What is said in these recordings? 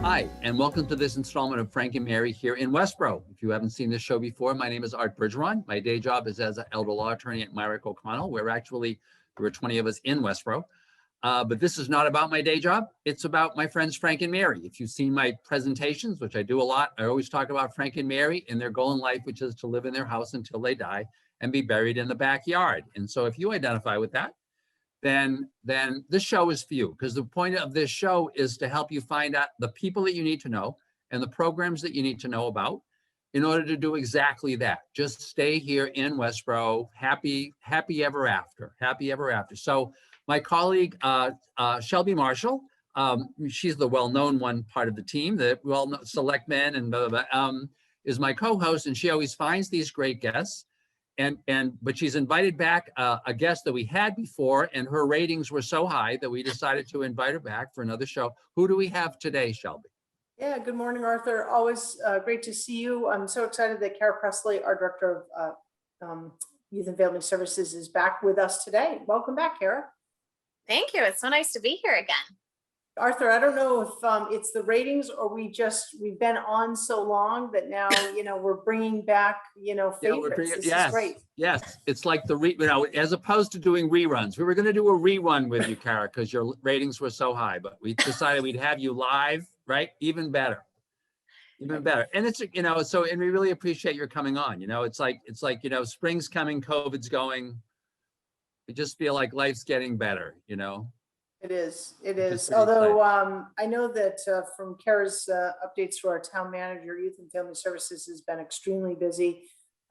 Hi, and welcome to this installment of Frank and Mary here in Westborough. If you haven't seen this show before, my name is Art Bergeron. My day job is as an elder law attorney at Myrick O'Connell. There were 20 of us in Westborough. But this is not about my day job. It's about my friends Frank and Mary. If you've seen my presentations, which I do a lot, I always talk about Frank and Mary and their goal in life, which is to live in their house until they die and be buried in the backyard. And so if you identify with that, then this show is for you, because the point of this show is to help you find out the people that you need to know and the programs that you need to know about in order to do exactly that. Just stay here in Westborough, happy ever after, happy ever after. So my colleague, Shelby Marshall, she's the well-known one part of the team, the well-known select men and blah, blah, blah, is my co-host, and she always finds these great guests. But she's invited back a guest that we had before, and her ratings were so high that we decided to invite her back for another show. Who do we have today, Shelby? Yeah, good morning, Arthur. Always great to see you. I'm so excited that Cara Presley, our Director of Youth and Family Services, is back with us today. Welcome back, Cara. Thank you. It's so nice to be here again. Arthur, I don't know if it's the ratings or we've been on so long that now, we're bringing back, favorites. This is great. Yes. It's like as opposed to doing reruns, we were going to do a rerun with you, Cara, because your ratings were so high, but we decided we'd have you live, right? Even better. And it's, and we really appreciate your coming on. It's like, spring's coming, COVID's going. We just feel like life's getting better, It is. Although I know that from Cara's updates to our town manager, Youth and Family Services has been extremely busy.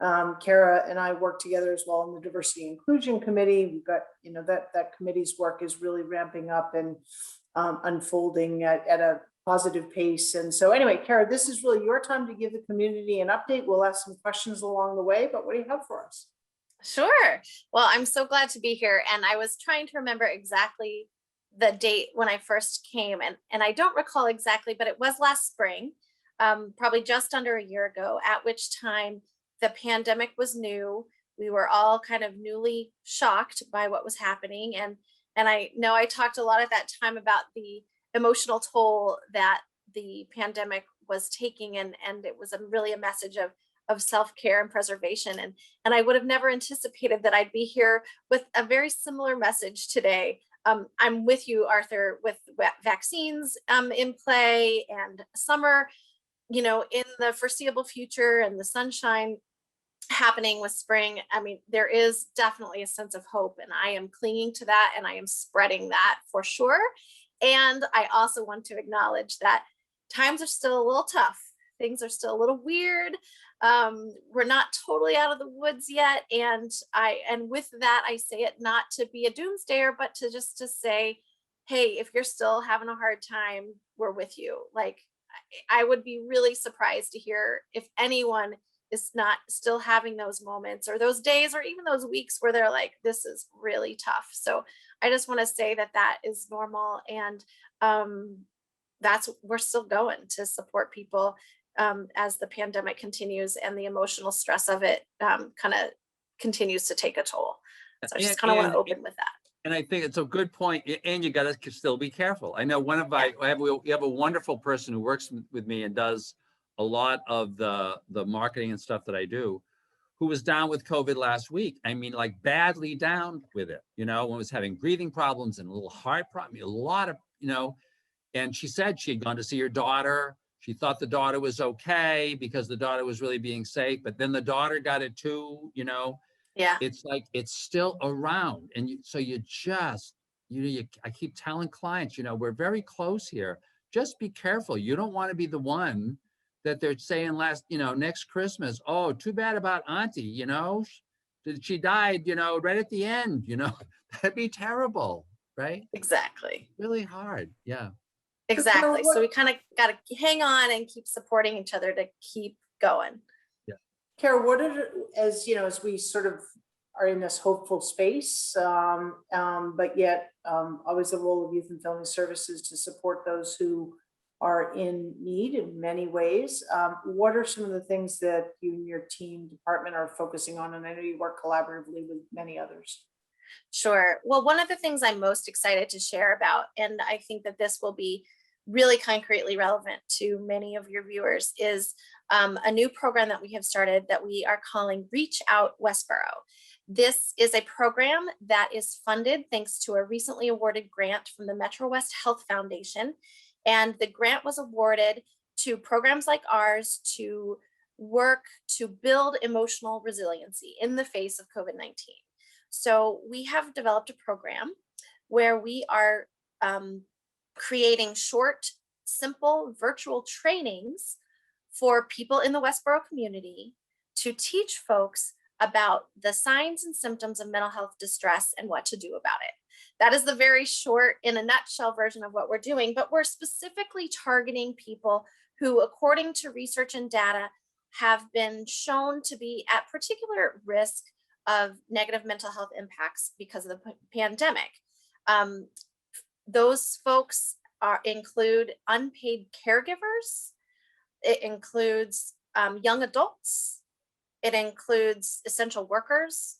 Cara and I work together as well in the Diversity and Inclusion Committee. We've got, that committee's work is really ramping up and unfolding at a positive pace. And so anyway, Cara, this is really your time to give the community an update. We'll ask some questions along the way, but what do you have for us? Sure. Well, I'm so glad to be here. And I was trying to remember exactly the date when I first came, and I don't recall exactly, but it was last spring, probably just under a year ago, at which time the pandemic was new. We were all kind of newly shocked by what was happening. And I know I talked a lot at that time about the emotional toll that the pandemic was taking, and it was really a message of self-care and preservation. And I would have never anticipated that I'd be here with a very similar message today. I'm with you, Arthur, with vaccines in play and summer, in the foreseeable future and the sunshine happening with spring. I mean, there is definitely a sense of hope, and I am clinging to that, and I am spreading that for sure. And I also want to acknowledge that times are still a little tough. Things are still a little weird. We're not totally out of the woods yet. And with that, I say it not to be a doomsdayer, but to say, hey, if you're still having a hard time, we're with you. Like, I would be really surprised to hear if anyone is not still having those moments or those days or even those weeks where they're like, this is really tough. So I just want to say that is normal. And we're still going to support people as the pandemic continues and the emotional stress of it kind of continues to take a toll. So I just kind of want to open with that. And I think it's a good point. And you got to still be careful. I know we have a wonderful person who works with me and does a lot of the marketing and stuff that I do, who was down with COVID last week. I mean, like badly down with it, one was having breathing problems and a little heart problem, a lot of, and she said she had gone to see her daughter. She thought the daughter was okay because the daughter was really being safe, but then the daughter got it too, Yeah. It's like, it's still around. And I keep telling clients, we're very close here. Just be careful. You don't want to be the one that they're saying next Christmas, oh, too bad about Auntie, she died, right at the end, that'd be terrible, right? Exactly. Really hard. Yeah. Exactly. So we kind of got to hang on and keep supporting each other to keep going. Yeah. Cara, as we sort of are in this hopeful space, but yet always the role of Youth and Family Services to support those who are in need in many ways. What are some of the things that you and your team department are focusing on? And I know you work collaboratively with many others. Sure. Well, one of the things I'm most excited to share about, and I think that this will be really concretely relevant to many of your viewers is a new program that we have started that we are calling Reach Out Westborough. This is a program that is funded thanks to a recently awarded grant from the Metro West Health Foundation. And the grant was awarded to programs like ours to work to build emotional resiliency in the face of COVID-19. So we have developed a program where we are creating short, simple virtual trainings for people in the Westborough community to teach folks about the signs and symptoms of mental health distress and what to do about it. That is the very short, in a nutshell version of what we're doing, but we're specifically targeting people who, according to research and data, have been shown to be at particular risk of negative mental health impacts because of the pandemic. Those folks include unpaid caregivers. It includes young adults. It includes essential workers,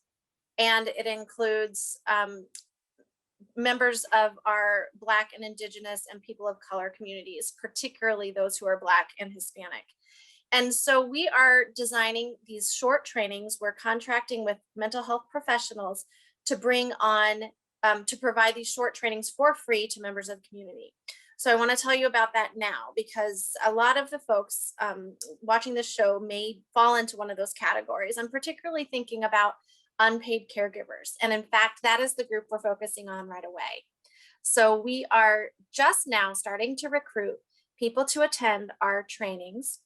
and it includes members of our Black and Indigenous and people of color communities, particularly those who are Black and Hispanic. And so we are designing these short trainings. We're contracting with mental health professionals to bring on, to provide these short trainings for free to members of the community. So I want to tell you about that now, because a lot of the folks watching this show may fall into one of those categories. I'm particularly thinking about unpaid caregivers. And in fact, that is the group we're focusing on right away. So we are just now starting to recruit people to attend our trainings.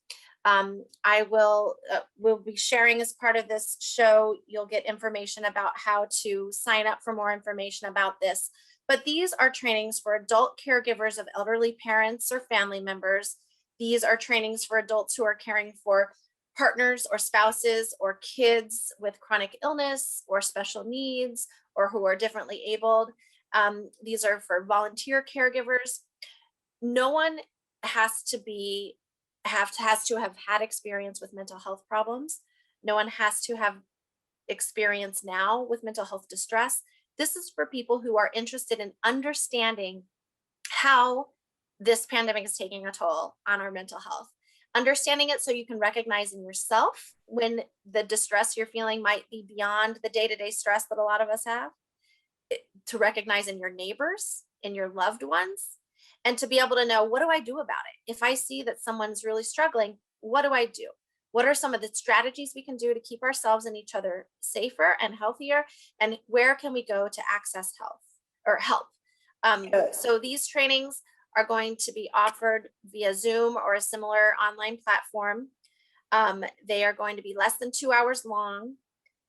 I will be sharing as part of this show. You'll get information about how to sign up for more information about this. But these are trainings for adult caregivers of elderly parents or family members. These are trainings for adults who are caring for partners or spouses or kids with chronic illness or special needs or who are differently abled. These are for volunteer caregivers. No one has to have had experience with mental health problems. No one has to have experience now with mental health distress. This is for people who are interested in understanding how this pandemic is taking a toll on our mental health. Understanding it so you can recognize in yourself when the distress you're feeling might be beyond the day-to-day stress that a lot of us have, to recognize in your neighbors, in your loved ones, and to be able to know, what do I do about it? If I see that someone's really struggling, what do I do? What are some of the strategies we can do to keep ourselves and each other safer and healthier? And where can we go to access health or help? So these trainings are going to be offered via Zoom or a similar online platform. They are going to be less than 2 hours long,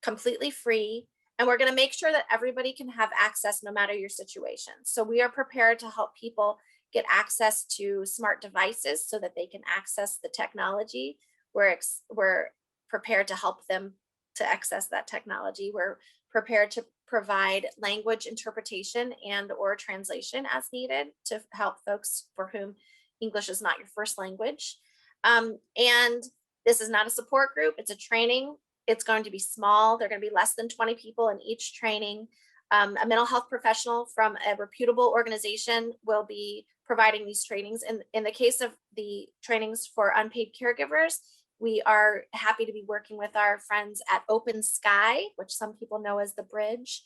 completely free. And we're going to make sure that everybody can have access no matter your situation. So we are prepared to help people get access to smart devices so that they can access the technology. We're prepared to help them to access that technology. We're prepared to provide language interpretation and or translation as needed to help folks for whom English is not your first language. And this is not a support group, it's a training. It's going to be small. There are going to be less than 20 people in each training. A mental health professional from a reputable organization will be providing these trainings. In the case of the trainings for unpaid caregivers, we are happy to be working with our friends at Open Sky, which some people know as the Bridge,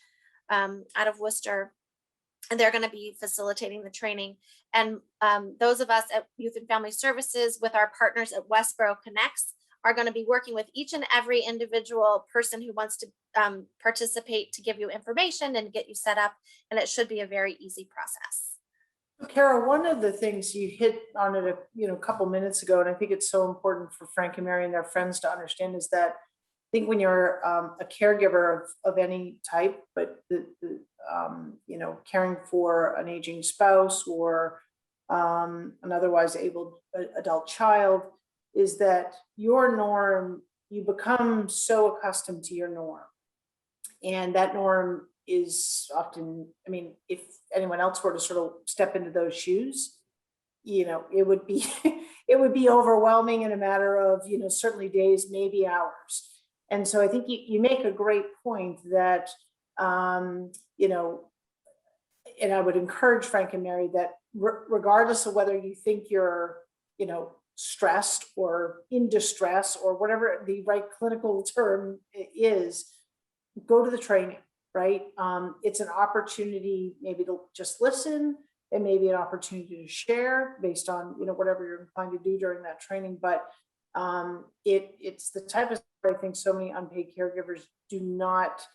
out of Worcester. And they're going to be facilitating the training. And those of us at Youth and Family Services with our partners at Westborough Connects are going to be working with each and every individual person who wants to participate to give you information and get you set up. And it should be a very easy process. Cara, one of the things you hit on it a couple minutes ago, and I think it's so important for Frank and Mary and their friends to understand, is that I think when you're a caregiver of any type, but caring for an aging spouse or an otherwise able adult child, is that your norm, you become so accustomed to your norm. And that norm is often, if anyone else were to sort of step into those shoes, it would be it would be overwhelming in a matter of certainly days, maybe hours. And so I think you make a great point that and I would encourage Frank and Mary that regardless of whether you think you're, you know, stressed or in distress or whatever the right clinical term is, go to the training, right? It's an opportunity maybe to just listen, and maybe an opportunity to share based on, you know, whatever you're inclined to do during that training. But it's the type of stuff I think so many unpaid caregivers do not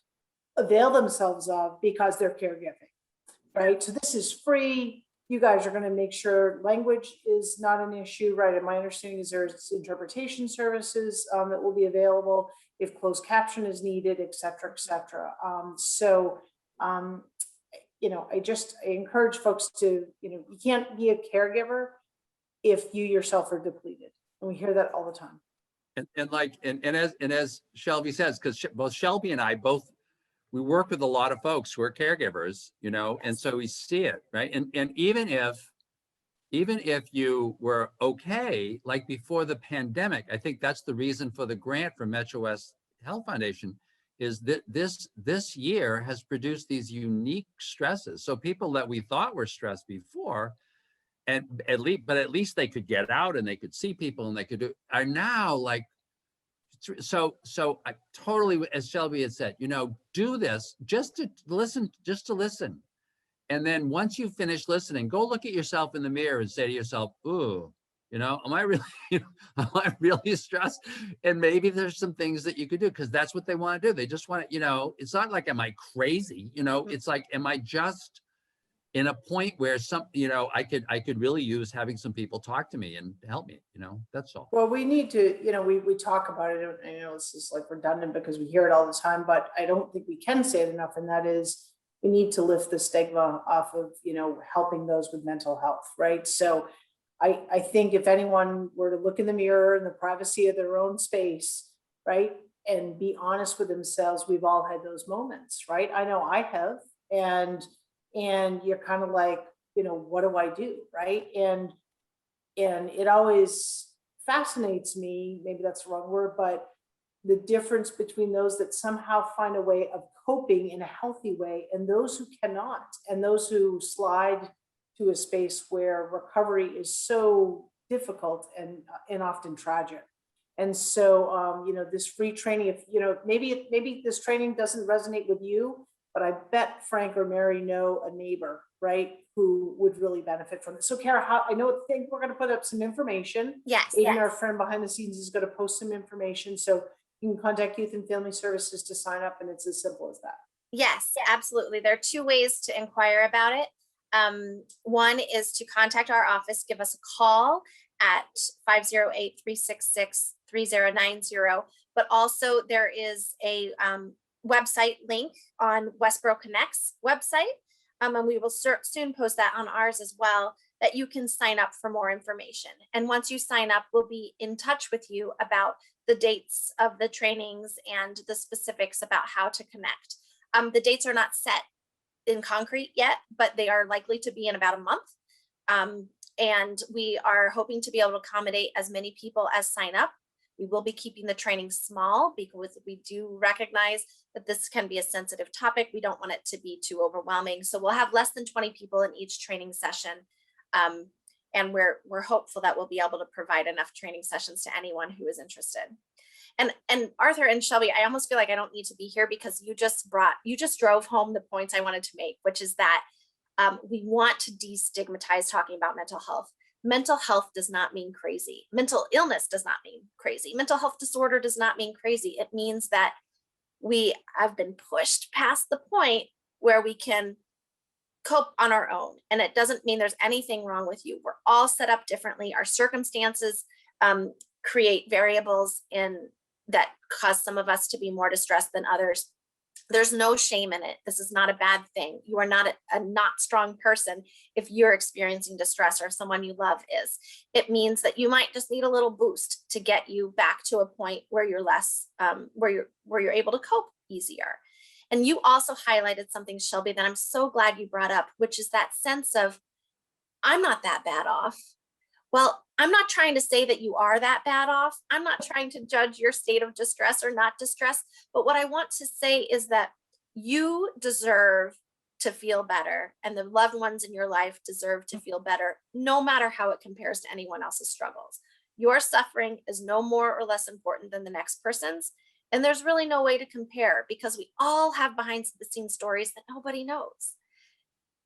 avail themselves of because they're caregiving, right? So this is free. You guys are going to make sure language is not an issue, right? And my understanding is there's interpretation services that will be available if closed caption is needed, et cetera, et cetera. You know, I encourage folks to, you know, you can't be a caregiver if you yourself are depleted. And we hear that all the time. And as Shelby says, because both Shelby and I we work with a lot of folks who are caregivers, you know, and so we see it, right? And even if you were okay, like before the pandemic, I think that's the reason for the grant from Metro West Health Foundation, is that this year has produced these unique stresses. So people that we thought were stressed before, and at least they could get out and they could see people and they could are now like, so I totally, as Shelby had said, you know, do this just to listen. And then once you finish listening, go look at yourself in the mirror and say to yourself, ooh, you know, am I really stressed? And maybe there's some things that you could do, because that's what they want to do. They just want to, you know, it's not like, am I crazy? You know, it's like, am I just in a point where you know, I could really use having some people talk to me and help me, you know, that's all. Well, we need to, you know, we talk about it, and you know, this is like redundant because we hear it all the time, but I don't think we can say it enough. And that is, we need to lift the stigma off of, you know, helping those with mental health, right? So I think if anyone were to look in the mirror in the privacy of their own space, right, and be honest with themselves, we've all had those moments, right? I know I have, and you're kind of like, you know, what do I do, right? And it always fascinates me, maybe that's the wrong word, but the difference between those that somehow find a way of coping in a healthy way and those who cannot, and those who slide to a space where recovery is so difficult and often tragic. And so, you know, this free training, if, you know, maybe this training doesn't resonate with you, but I bet Frank or Mary know a neighbor, right, who would really benefit from this. So Cara, think we're going to put up some information. Yes. Aiden, our friend behind the scenes, is going to post some information. So you can contact Youth and Family Services to sign up, and it's as simple as that. Yes, absolutely. There are two ways to inquire about it. One is to contact our office, give us a call at 508-366-3090. But also there is a website link on Westborough Connect's website. And we will soon post that on ours as well, that you can sign up for more information. And once you sign up, we'll be in touch with you about the dates of the trainings and the specifics about how to connect. The dates are not set in concrete yet, but they are likely to be in about a month. And we are hoping to be able to accommodate as many people as sign up. We will be keeping the training small because we do recognize that this can be a sensitive topic. We don't want it to be too overwhelming. So we'll have less than 20 people in each training session. And we're hopeful that we'll be able to provide enough training sessions to anyone who is interested. And Arthur and Shelby, I almost feel like I don't need to be here because you just drove home the points I wanted to make, which is that we want to destigmatize talking about mental health. Mental health does not mean crazy. Mental illness does not mean crazy. Mental health disorder does not mean crazy. It means that we have been pushed past the point where we can cope on our own. And it doesn't mean there's anything wrong with you. We're all set up differently. Our circumstances create variables that cause some of us to be more distressed than others. There's no shame in it. This is not a bad thing. You are not a not strong person if you're experiencing distress or if someone you love is. It means that you might just need a little boost to get you back to a point where you're less, where you're able to cope easier. And you also highlighted something, Shelby, that I'm so glad you brought up, which is that sense of, I'm not that bad off. Well, I'm not trying to say that you are that bad off. I'm not trying to judge your state of distress or not distress. But what I want to say is that you deserve to feel better, and the loved ones in your life deserve to feel better, no matter how it compares to anyone else's struggles. Your suffering is no more or less important than the next person's. And there's really no way to compare because we all have behind the scenes stories that nobody knows.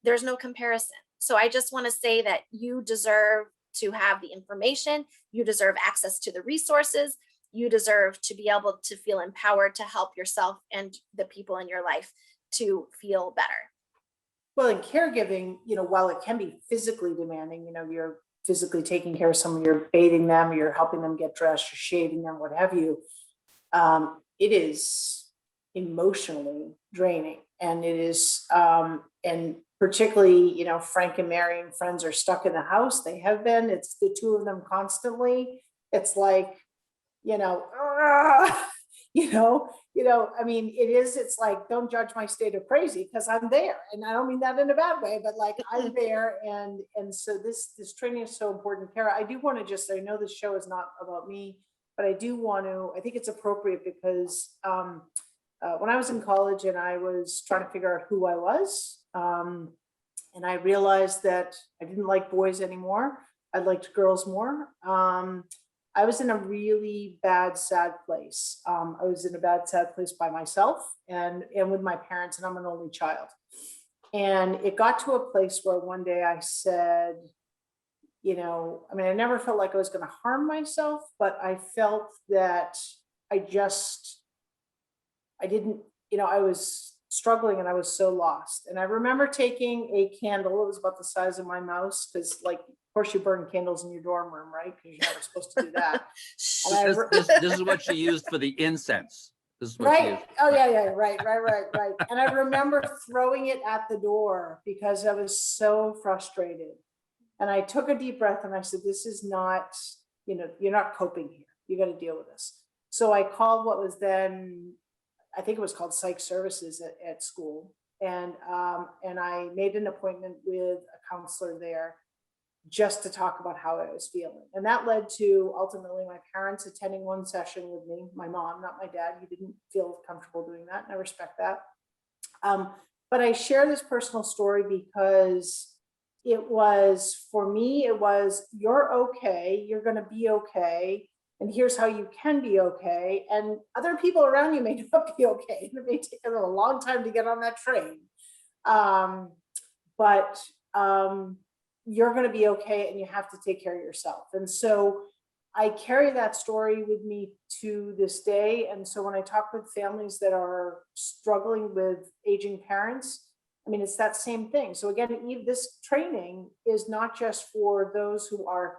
There's no comparison. So I just want to say that you deserve to have the information, you deserve access to the resources, you deserve to be able to feel empowered to help yourself and the people in your life to feel better. Well, in caregiving, while it can be physically demanding, you're physically taking care of someone, you're bathing them, you're helping them get dressed, you're shaving them, what have you. It is emotionally draining, and it is, and particularly, Frank and Mary and friends are stuck in the house. They have been. It's the two of them constantly. It's like, I mean, it is. It's like, don't judge my state of crazy because I'm there, and I don't mean that in a bad way, but like I'm there, and so this training is so important. Cara, I do want to just, I know this show is not about me, but I do want to, I think it's appropriate because when I was in college and I was trying to figure out who I was, and I realized that I didn't like boys anymore. I liked girls more. I was in a really bad, sad place. I was in a bad, sad place by myself and with my parents, and I'm an only child. And it got to a place where one day I said, I never felt like I was going to harm myself, but I felt that I didn't, I was struggling and I was so lost. And I remember taking a candle, it was about the size of my mouse, because like, of course you burn candles in your dorm room, right? Because you're never supposed to do that. This is what she used for the incense. This is what she used. Oh yeah, right. And I remember throwing it at the door because I was so frustrated. And I took a deep breath and I said, this is not, you're not coping here. You got to deal with this. So I called what was then, I think it was called psych services at school. And I made an appointment with a counselor there just to talk about how I was feeling. And that led to ultimately my parents attending one session with me, my mom, not my dad. He didn't feel comfortable doing that, and I respect that. But I share this personal story because it was, for me, it was, you're okay, you're going to be okay, and here's how you can be okay. And other people around you may not be okay. It may take a long time to get on that train. But you're going to be okay, and you have to take care of yourself. And so I carry that story with me to this day. And so when I talk with families that are struggling with aging parents, I mean, it's that same thing. So again, this training is not just for those who are,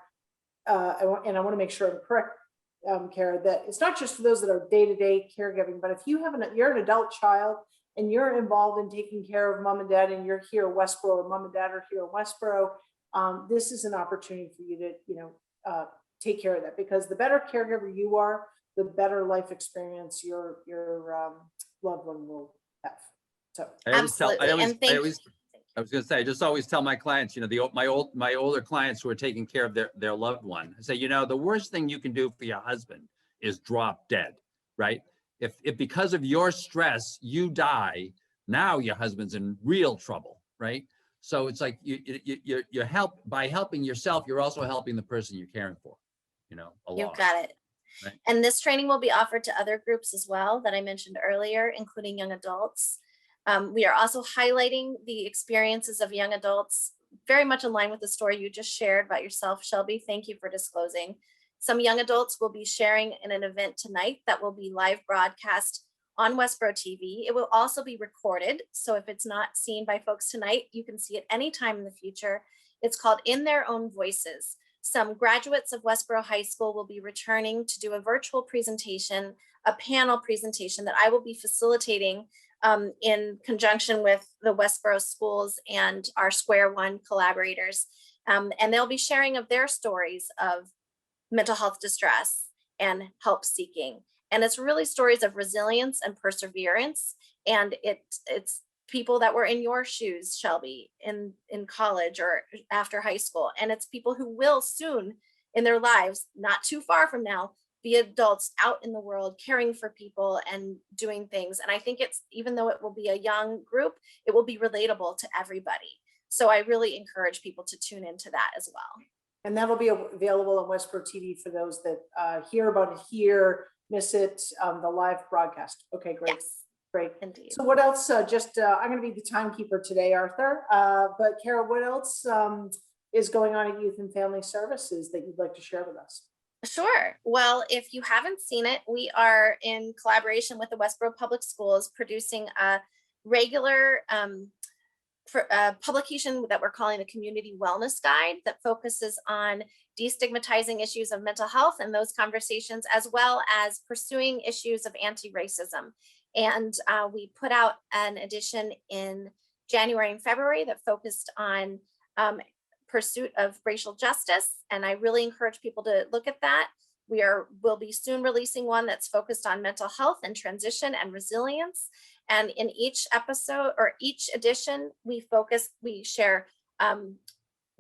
and I want to make sure I'm correct, Cara, that it's not just for those that are day-to-day caregiving, but if you're an adult child and you're involved in taking care of mom and dad, and you're here in Westborough, or mom and dad are here in Westborough, this is an opportunity for you to, take care of that, because the better caregiver you are, the better life experience your loved one will have. So I was going to say, I just always tell my clients, my older clients who are taking care of their loved one, I say, the worst thing you can do for your husband is drop dead, right? If because of your stress, you die, now your husband's in real trouble, right? So it's like you help by helping yourself, you're also helping the person you're caring for, a lot. You've got it. Right. And this training will be offered to other groups as well that I mentioned earlier, including young adults. We are also highlighting the experiences of young adults, very much in line with the story you just shared about yourself, Shelby. Thank you for disclosing. Some young adults will be sharing in an event tonight that will be live broadcast on Westborough TV. It will also be recorded. So if it's not seen by folks tonight, you can see it anytime in the future. It's called In Their Own Voices. Some graduates of Westborough High School will be returning to do a virtual presentation, a panel presentation that I will be facilitating in conjunction with the Westborough schools and our Square One collaborators. And they'll be sharing of their stories of mental health distress and help seeking. And it's really stories of resilience and perseverance. And it's people that were in your shoes, Shelby, in college or after high school. And it's people who will soon in their lives, not too far from now, be adults out in the world caring for people and doing things. And I think it's, even though it will be a young group, it will be relatable to everybody. So I really encourage people to tune into that as well. And that'll be available on Westborough TV for those that hear about it here, miss it, the live broadcast. Okay, great. Yes, Great. indeed. So what else, I'm going to be the timekeeper today, Arthur, but Cara, what else is going on at Youth and Family Services that you'd like to share with us? Sure. Well, if you haven't seen it, we are in collaboration with the Westborough Public Schools producing a regular publication that we're calling the Community Wellness Guide that focuses on destigmatizing issues of mental health and those conversations, as well as pursuing issues of anti-racism. And we put out an edition in January and February that focused on pursuit of racial justice. And I really encourage people to look at that. We'll be soon releasing one that's focused on mental health and transition and resilience. And in each episode or each edition, we share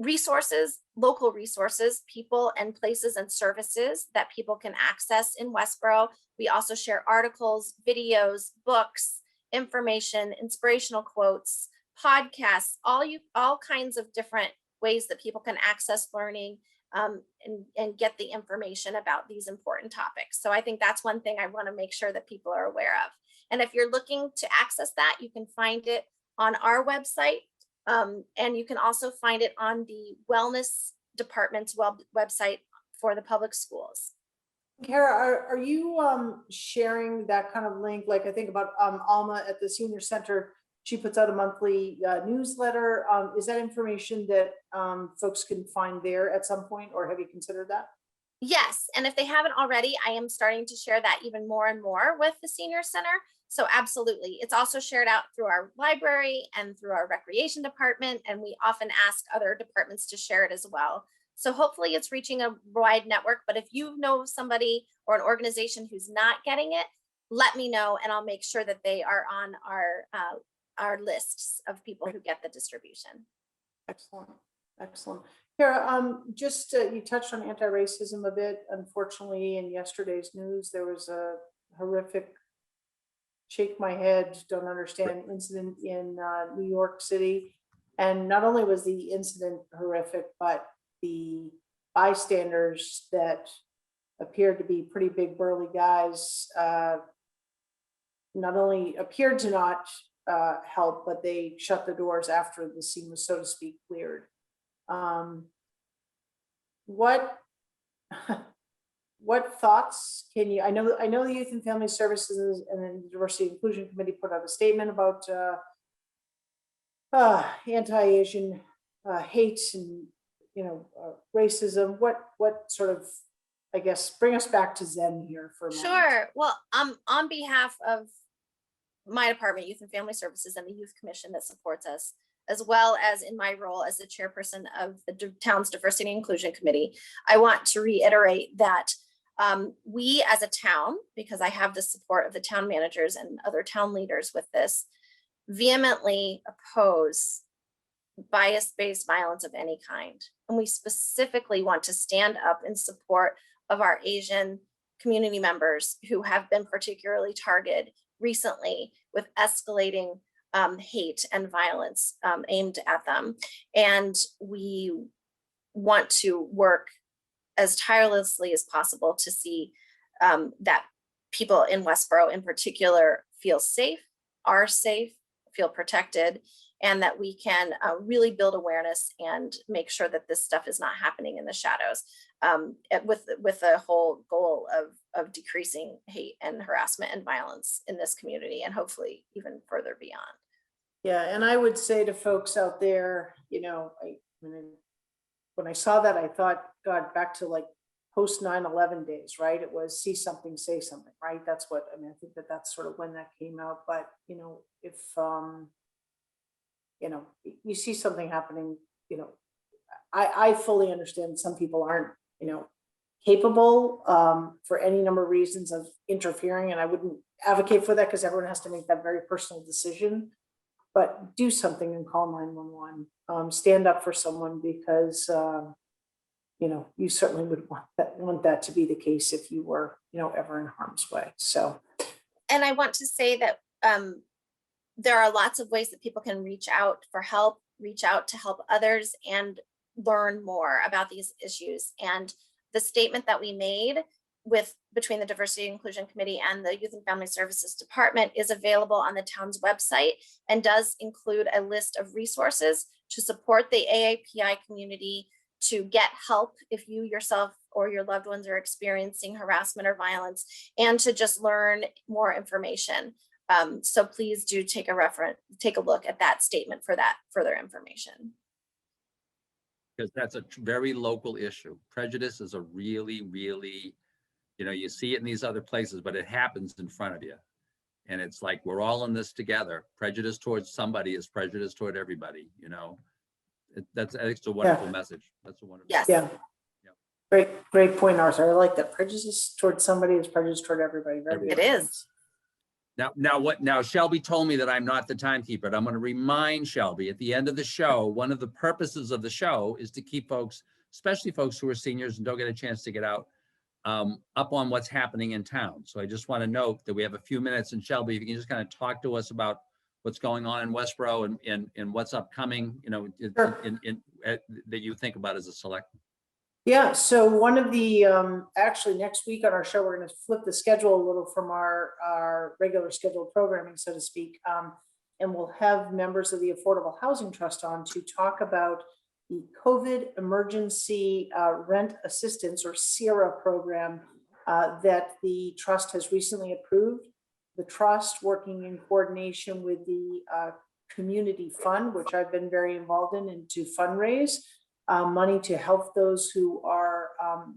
resources, local resources, people and places and services that people can access in Westborough. We also share articles, videos, books, information, inspirational quotes, podcasts, all kinds of different ways that people can access learning and get the information about these important topics. So I think that's one thing I want to make sure that people are aware of. And if you're looking to access that, you can find it on our website. And you can also find it on the Wellness Department's website for the public schools. Cara, are you sharing that kind of link? Like I think about Alma at the senior center, she puts out a monthly newsletter. Is that information that folks can find there at some point, or have you considered that? Yes, and if they haven't already, I am starting to share that even more and more with the senior center. So absolutely. It's also shared out through our library and through our recreation department. And we often ask other departments to share it as well. So hopefully it's reaching a wide network, but if you know somebody or an organization who's not getting it, let me know and I'll make sure that they are on our lists of people who get the distribution. Excellent. Excellent. Cara, just you touched on anti-racism a bit. Unfortunately, in yesterday's news, there was a horrific, shake my head, don't understand incident in New York City. And not only was the incident horrific, but the bystanders that appeared to be pretty big burly guys not only appeared to not help, but they shut the doors after the scene was, so to speak, cleared. What thoughts can you, I know the Youth and Family Services and the Diversity and Inclusion Committee put out a statement about anti-Asian hate and, racism. What sort of, I guess, bring us back to Zen here for a moment. Sure. Well, on behalf of my department, Youth and Family Services, and the Youth Commission that supports us, as well as in my role as the chairperson of the town's Diversity and Inclusion Committee, I want to reiterate that we as a town, because I have the support of the town managers and other town leaders with this, vehemently oppose bias-based violence of any kind. And we specifically want to stand up in support of our Asian community members who have been particularly targeted recently with escalating hate and violence aimed at them. And we want to work as tirelessly as possible to see that people in Westborough in particular feel safe, are safe, feel protected, and that we can really build awareness and make sure that this stuff is not happening in the shadows, with the whole goal of decreasing hate and harassment and violence in this community, and hopefully even further beyond. Yeah, and I would say to folks out there, when I saw that, I thought, God, back to like post 9/11 days, right? It was see something, say something, right? That's what, I think that's sort of when that came out. But, if, you see something happening, I fully understand some people aren't, capable for any number of reasons of interfering. And I wouldn't advocate for that because everyone has to make that very personal decision. But do something and call 911. Stand up for someone because you certainly would want that to be the case if you were, ever in harm's way. So. And I want to say that there are lots of ways that people can reach out for help, reach out to help others, and learn more about these issues. And the statement that we made between the Diversity and Inclusion Committee and the Youth and Family Services Department is available on the town's website and does include a list of resources to support the AAPI community to get help if you yourself or your loved ones are experiencing harassment or violence, and to just learn more information. So please do take a look at that statement for that further information. Because that's a very local issue. Prejudice is a really, really, you see it in these other places, but it happens in front of you. And it's like, we're all in this together. Prejudice towards somebody is prejudice toward everybody, I think it's a wonderful message. That's a wonderful. Yes. Yeah. Great point, Arthur. I like that. Prejudice towards somebody is prejudice toward everybody. Very It good. is. Now Shelby told me that I'm not the timekeeper. I'm going to remind Shelby at the end of the show, one of the purposes of the show is to keep folks, especially folks who are seniors and don't get a chance to get out, up on what's happening in town. So I just want to note that we have a few minutes, and Shelby, if you can just kind of talk to us about what's going on in Westborough and what's upcoming, Sure. that you think about as a select. Yeah, so one of the, actually next week on our show, we're going to flip the schedule a little from our regular scheduled programming, so to speak. And we'll have members of the Affordable Housing Trust on to talk about the COVID emergency rent assistance, or CERA program, that the trust has recently approved. The trust, working in coordination with the community fund, which I've been very involved in, and to fundraise money to help those who are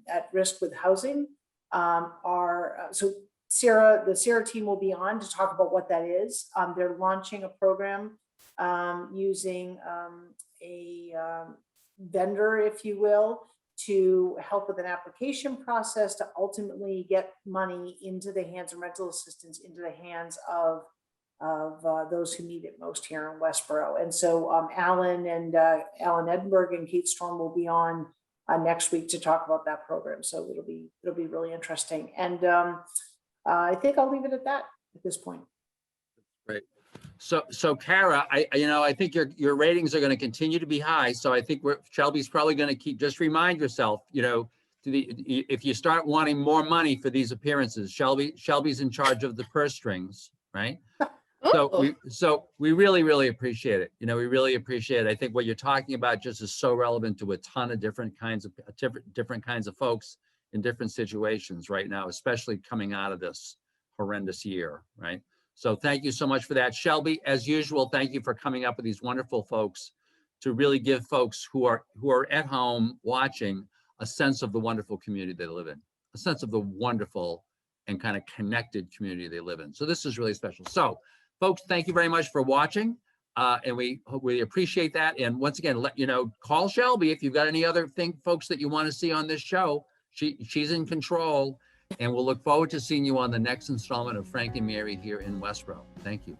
at risk with housing. So the CERA team will be on to talk about what that is. They're launching a program using a vendor, if you will, to help with an application process to ultimately get money into the hands of rental assistance, into the hands of those who need it most here in Westborough. And so Alan Edinburgh and Kate Storm will be on next week to talk about that program. So it'll be really interesting. And I think I'll leave it at that at this point. Great. So Cara, I think your ratings are going to continue to be high. So I think Shelby's probably going to just remind yourself, if you start wanting more money for these appearances, Shelby's in charge of the purse strings, right? So we really, really appreciate it. We really appreciate it. I think what you're talking about just is so relevant to a ton of different kinds of folks in different situations right now, especially coming out of this horrendous year, right? So thank you so much for that. Shelby, as usual, thank you for coming up with these wonderful folks to really give folks who are at home watching a sense of the wonderful community they live in, a sense of the wonderful and kind of connected community they live in. So this is really special. So folks, thank you very much for watching. And we appreciate that. And once again, call Shelby if you've got any other folks that you want to see on this show. She's in control. And we'll look forward to seeing you on the next installment of Frank and Mary here in Westborough. Thank you.